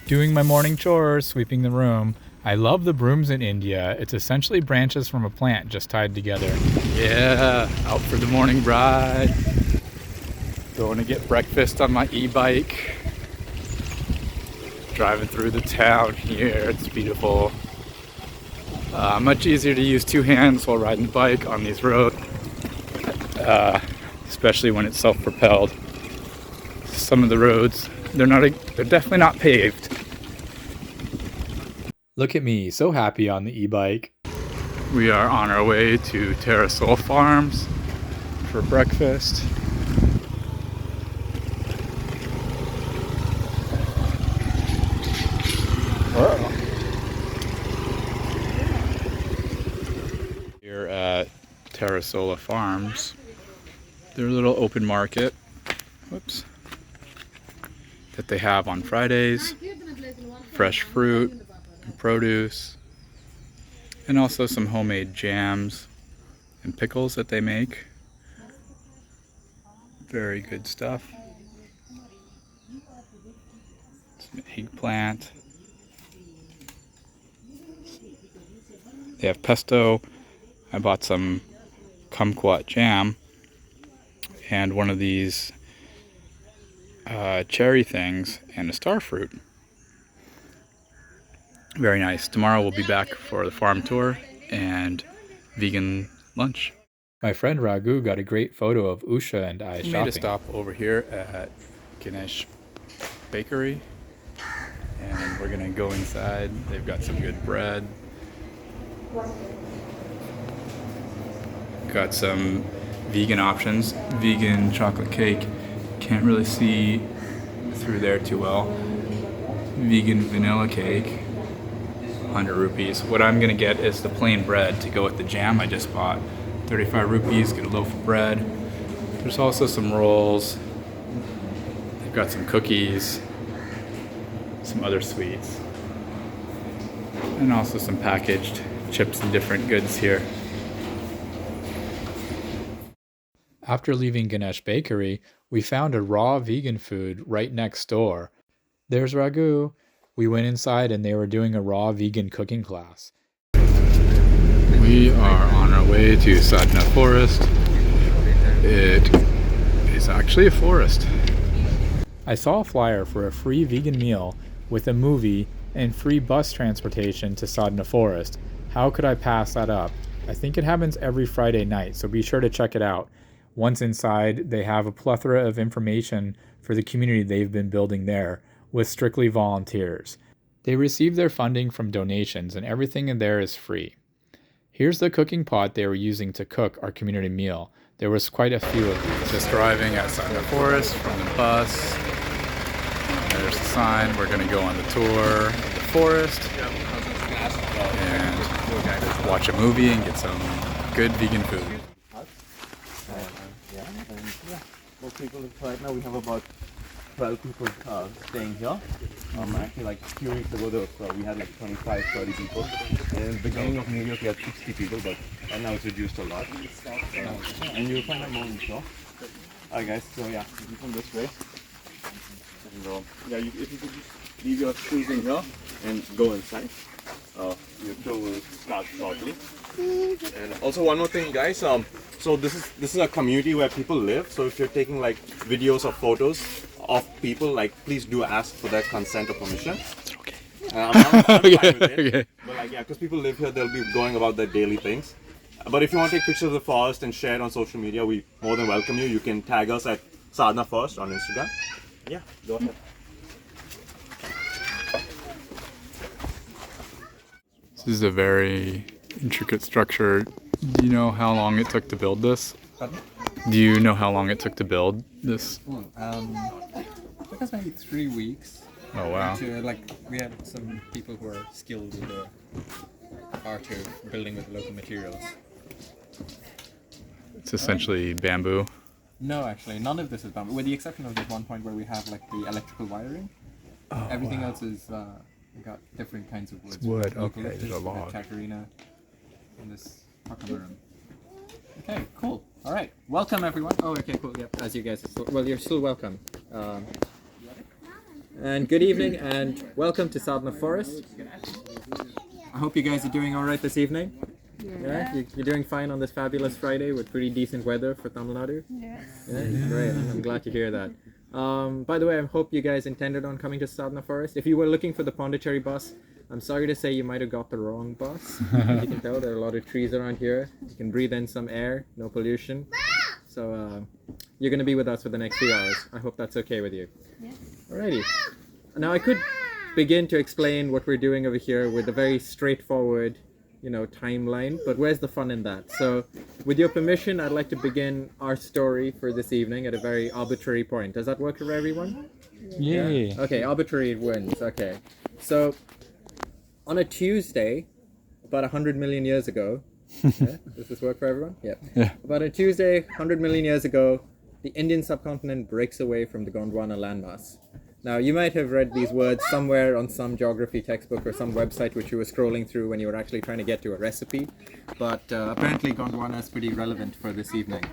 Doing my morning chores, sweeping the room. I love the brooms in India. It's essentially branches from a plant just tied together. Yeah, out for the morning ride. Going to get breakfast on my e-bike. Driving through the town here. It's beautiful. Much easier to use two hands while riding the bike on these roads, especially when it's self-propelled. Some of the roads, they're definitely not paved. Look at me, so happy on the e-bike. We are on our way to Terrasol Farms for breakfast. Whoa. Here at Terrasola Farms, their little open market, that they have on Fridays, fresh fruit and produce, and also some homemade jams and pickles that they make. Very good stuff. Some eggplant. They have pesto. I bought some kumquat jam and one of these cherry things and a star fruit. Very nice. Tomorrow we'll be back for the farm tour and vegan lunch. My friend Raghu got a great photo of Usha and I shopping. Made a stop over here at Ganesh Bakery, and we're gonna go inside. They've got some good bread. Got some vegan options. Vegan chocolate cake. Can't really see through there too well. Vegan vanilla cake. 100 rupees. What I'm gonna get is the plain bread to go with the jam I just bought. 35 rupees, get a loaf of bread. There's also some rolls. They've got some cookies, some other sweets, and also some packaged chips and different goods here. After leaving Ganesh Bakery, we found a raw vegan food right next door. There's Raghu. We went inside and they were doing a raw vegan cooking class. We are on our way to Sadhna Forest. It is actually a forest. I saw a flyer for a free vegan meal with a movie and free bus transportation to Sadhna Forest. How could I pass that up? I think it happens every Friday night, so be sure to check it out. Once inside, they have a plethora of information for the community they've been building there, with strictly volunteers. They receive their funding from donations and everything in there is free. Here's the cooking pot they were using to cook our community meal. There was quite a few of these. Just arriving at Sadhna Forest from the bus. There's the sign. We're going to go on the tour of the forest and watch a movie and get some good vegan food. Most people right now we have about 12 people staying here. Actually, like a few weeks ago, we had like 25, 30 people. And in the beginning of New York, we had 60 people, but and now it's reduced a lot. And you'll find out more in the show. Alright, guys. So yeah, you come this way. And yeah, if you could just leave your shoes in here and go inside. Your tour will start shortly. And also one more thing, guys. So this is a community where people live. So if you're taking like videos or photos of people, like please do ask for their consent or permission. It's okay. I'm fine with it. Okay. But like yeah, because people live here, they'll be going about their daily things. But if you want to take pictures of the forest and share it on social media, we more than welcome you. You can tag us at Sadhna Forest on Instagram. Yeah, go ahead. This is a very intricate structure. Do you know how long it took to build this? Pardon? Do you know how long it took to build this? It took us maybe 3 weeks. Oh wow. We had some people who are skilled with the art of building with local materials. It's essentially bamboo. No, actually, none of this is bamboo, with the exception of this one point where we have like the electrical wiring. Oh, Everything wow. else is we got different kinds of woods. It's wood, Local okay, there's a the log. Takarina, and this Hakamarum. Okay, cool. All right, welcome everyone. Oh, okay, cool. Yep, as you guys are still, well, you're still welcome. and good evening, and welcome to Sadhna Forest. I hope you guys are doing all right this evening. Yeah, you're doing fine on this fabulous Friday with pretty decent weather for Tamil Nadu. Yes. Yeah, great. I'm glad to hear that. By the way, I hope you guys intended on coming to Sadhna Forest. If you were looking for the Pondicherry bus, I'm sorry to say you might have got the wrong bus. You can tell there are a lot of trees around here. You can breathe in some air, no pollution. So you're going to be with us for the next few hours. I hope that's okay with you. Yes. Alrighty. Now I could begin to explain what we're doing over here with a very straightforward, timeline, but where's the fun in that? So with your permission, I'd like to begin our story for this evening at a very arbitrary point. Does that work for everyone? Yay. Yeah? Okay, arbitrary wins. Okay. So on a Tuesday, about 100 million years ago, does this work for everyone? Yeah. About a Tuesday, 100 million years ago, the Indian subcontinent breaks away from the Gondwana landmass. Now, you might have read these words somewhere on some geography textbook or some website which you were scrolling through when you were actually trying to get to a recipe, but apparently Gondwana is pretty relevant for this evening.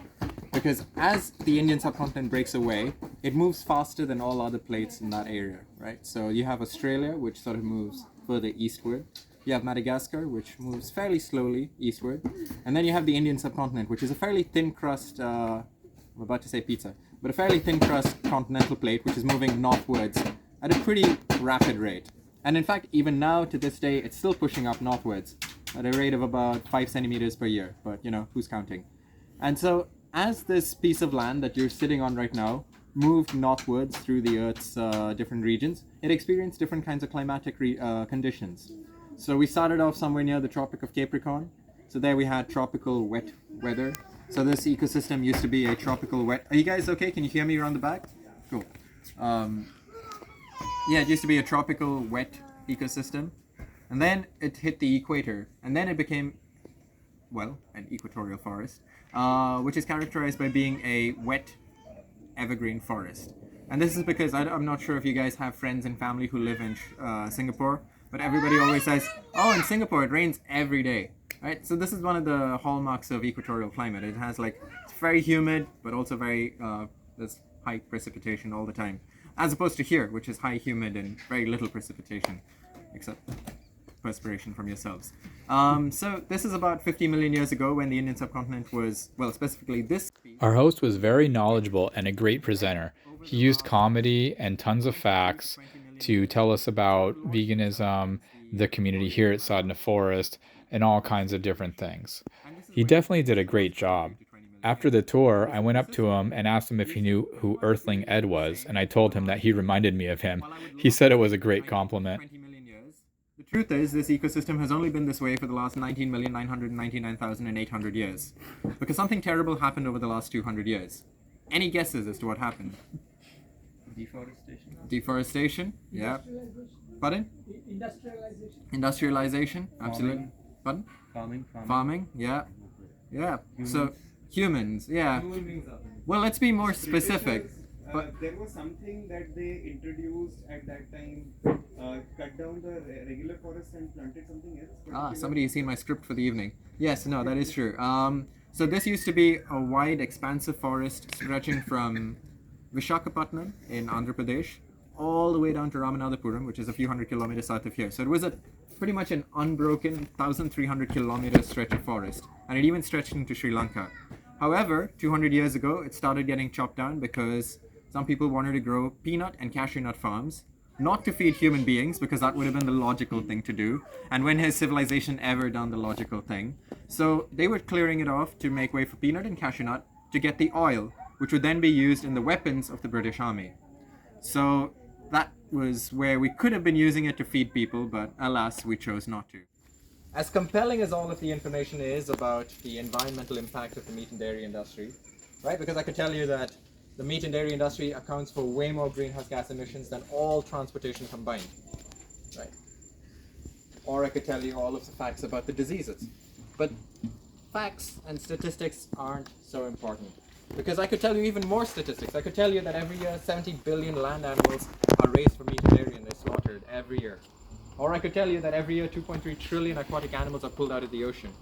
Because as the Indian subcontinent breaks away, it moves faster than all other plates in that area, right? So you have Australia, which sort of moves further eastward. You have Madagascar, which moves fairly slowly eastward. And then you have the Indian subcontinent, which is a fairly thin crust, I'm about to say pizza, but a fairly thin crust continental plate, which is moving northwards at a pretty rapid rate. And in fact, even now, to this day, it's still pushing up northwards at a rate of about 5 centimeters per year. But, who's counting? And so, as this piece of land that you're sitting on right now moved northwards through the Earth's different regions, it experienced different kinds of climatic conditions. So we started off somewhere near the Tropic of Capricorn. So there we had tropical wet weather. So this ecosystem used to be a tropical wet... Are you guys okay? Can you hear me around the back? Cool. It used to be a tropical wet ecosystem. And then it hit the equator. And then it became, an equatorial forest, which is characterized by being a wet evergreen forest. And this is because I'm not sure if you guys have friends and family who live in Singapore, but everybody always says, oh, in Singapore it rains every day. Right? So this is one of the hallmarks of equatorial climate. It has it's very humid, but also very, there's high precipitation all the time. As opposed to here, which is high humid and very little precipitation, except perspiration from yourselves. So this is about 50 million years ago when the Indian subcontinent was, specifically this. Our host was very knowledgeable and a great presenter. He used comedy and tons of facts to tell us about veganism, the community here at Sadhna Forest, and all kinds of different things. He definitely did a great job. After the tour, I went up to him and asked him if he knew who Earthling Ed was, and I told him that he reminded me of him. He said it was a great compliment. The truth is, this ecosystem has only been this way for the last 19,999,800 years. Because something terrible happened over the last 200 years. Any guesses as to what happened? Deforestation? Yeah. Pardon? Industrialization? Absolutely. Pardon? Farming? Yeah. Yeah. Humans. So, humans, yeah. Well, let's be more specific. But there was something that they introduced at that time, cut down the regular forest and planted something else. Somebody has seen my script for the evening. Yes, no, that is true. So this used to be a wide, expansive forest stretching from Vishakhapatnam in Andhra Pradesh all the way down to Ramanathapuram, which is a few hundred kilometers south of here. So it was pretty much an unbroken 1,300 kilometer stretch of forest, and it even stretched into Sri Lanka. However, 200 years ago, it started getting chopped down because some people wanted to grow peanut and cashew nut farms, not to feed human beings, because that would have been the logical thing to do. And when has civilization ever done the logical thing? So they were clearing it off to make way for peanut and cashew nut to get the oil, which would then be used in the weapons of the British Army. So that was where we could have been using it to feed people, but alas, we chose not to. As compelling as all of the information is about the environmental impact of the meat and dairy industry, right? Because I could tell you that the meat and dairy industry accounts for way more greenhouse gas emissions than all transportation combined, right? Or I could tell you all of the facts about the diseases. But facts and statistics aren't so important. Because I could tell you even more statistics. I could tell you that every year 70 billion land animals are raised for meat and dairy and they're slaughtered every year. Or I could tell you that every year 2.3 trillion aquatic animals are pulled out of the ocean.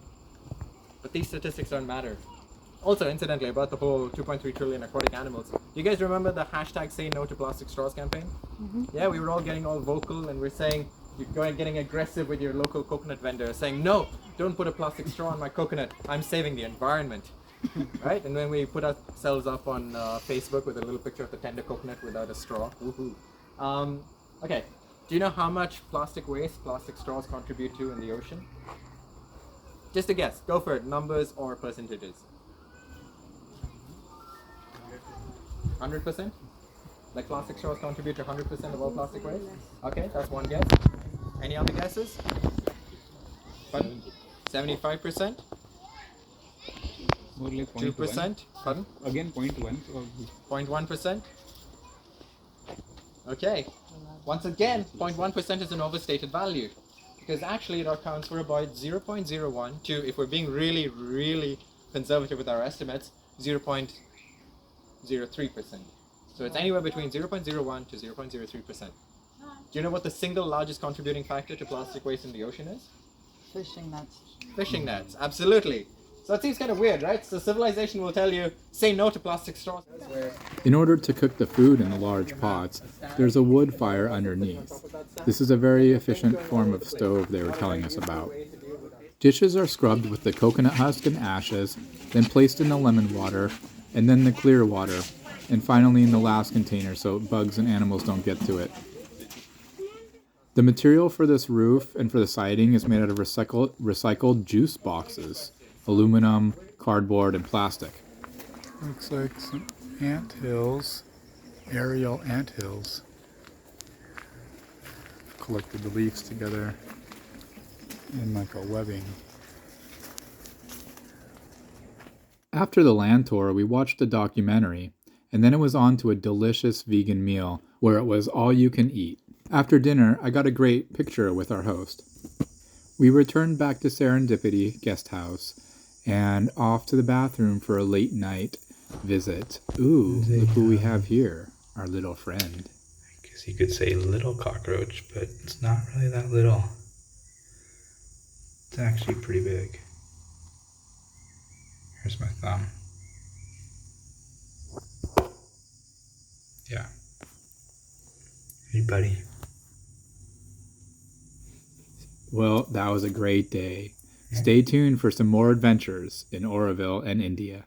But these statistics don't matter. Also, incidentally, about the whole 2.3 trillion aquatic animals, do you guys remember the hashtag Say No to Plastic Straws campaign? Yeah, we were all getting all vocal and we're saying, you're going getting aggressive with your local coconut vendor, saying, no, don't put a plastic straw on my coconut. I'm saving the environment. Right? And then we put ourselves up on Facebook with a little picture of the tender coconut without a straw. Woohoo. Okay, do you know how much plastic waste plastic straws contribute to in the ocean? Just a guess. Go for it. Numbers or percentages. 100%? Like plastic straws contribute to 100% of all plastic waste? Okay, that's one guess. Any other guesses? Pardon? 75%? More like 2%? Pardon? Again, 0.1. 0.1%? Okay. Once again, 0.1% is an overstated value. Because actually it accounts for about 0.01 to, if we're being really, really conservative with our estimates, 0.03%. So it's anywhere between 0.01 to 0.03%. Do you know what the single largest contributing factor to plastic waste in the ocean is? Fishing nets. Fishing nets, absolutely. So it seems kind of weird, right? So civilization will tell you, say no to plastic straws. In order to cook the food in the large pots, there's a wood fire underneath. This is a very efficient form of stove they were telling us about. Dishes are scrubbed with the coconut husk and ashes, then placed in the lemon water, and then the clear water, and finally in the last container so bugs and animals don't get to it. The material for this roof and for the siding is made out of recycled juice boxes, aluminum, cardboard, and plastic. Looks like some ant hills, aerial ant hills. Collected the leaves together in like a webbing. After the land tour, we watched a documentary, and then it was on to a delicious vegan meal where it was all you can eat. After dinner, I got a great picture with our host. We returned back to Serendipity Guest House and off to the bathroom for a late night visit. Ooh, look who we have here, our little friend. I guess you could say little cockroach, but it's not really that little. It's actually pretty big. Here's my thumb. Yeah. Hey, buddy. Well, that was a great day. Stay tuned for some more adventures in Auroville and India.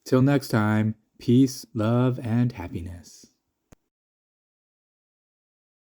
Till next time, peace, love, and happiness.